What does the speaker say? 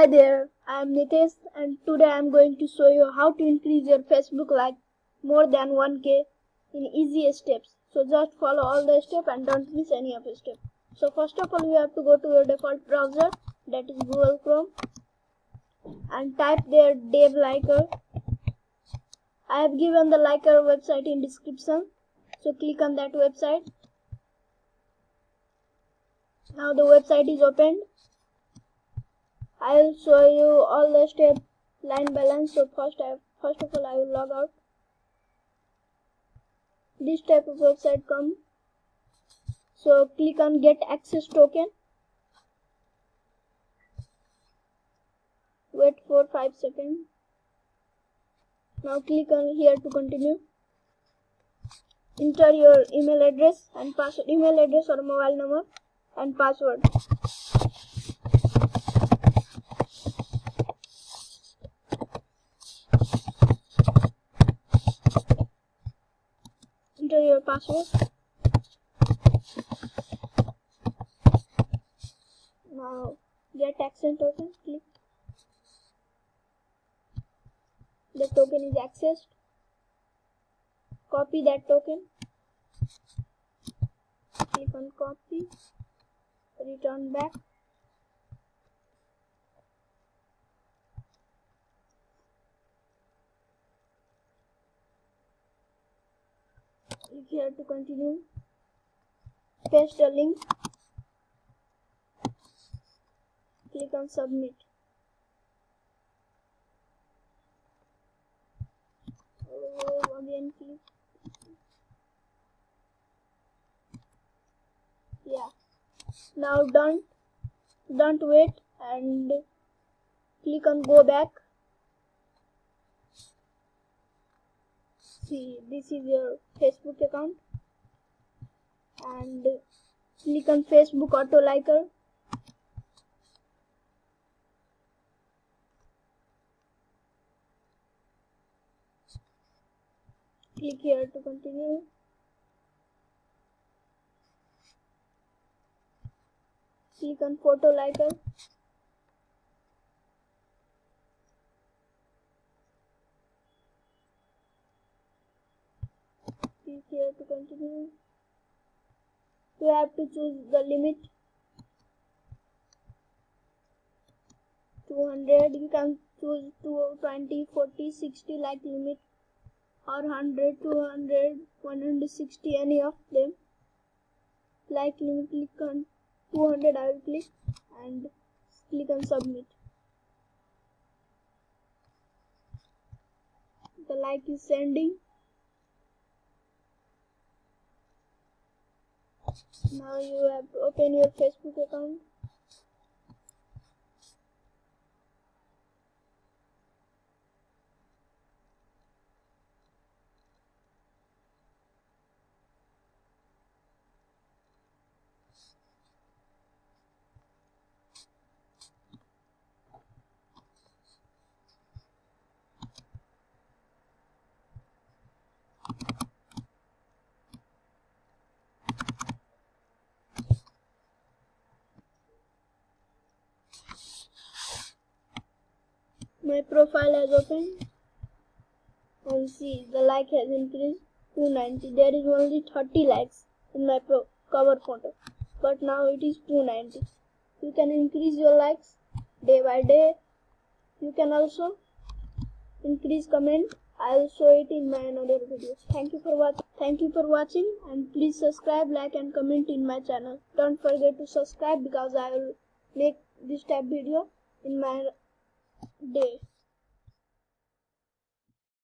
Hi there, I am Nitesh and today I am going to show you how to increase your Facebook like more than 1k in easy steps. So just follow all the steps and don't miss any of the steps. So first of all you have to go to your default browser, that is Google Chrome, and type there dev liker. I have given the liker website in description, so click on that website. Now the website is opened. I will show you all the step line balance. So first of all I will log out. This type of website come. So click on get access token. Wait for 5 seconds. Now click on here to continue. Enter your email address and password, email address or mobile number and password. Enter your password. Now get access token. Click. The token is accessed. Copy that token. Click on copy. Return back. Click here to continue. Paste the link. Click on submit. Again click. Yeah. Now don't wait and click on go back. See, this is your Facebook account and click on Facebook autoliker. Click here to continue. Click on photo liker. Click here to continue. You have to choose the limit 200. You can choose 20, 40, 60 like limit, or 100, 200, 160, any of them. Like limit, click on 200. I will click and click on submit. The like is sending. Now you have to open your Facebook account. My profile has opened and see the like has increased 290. There is only 30 likes in my cover photo, but now it is 290. You can increase your likes day by day. You can also increase comment. I will show it in my another video. Thank you for watching and please subscribe, like and comment in my channel. Don't forget to subscribe because I will make this type video in my day.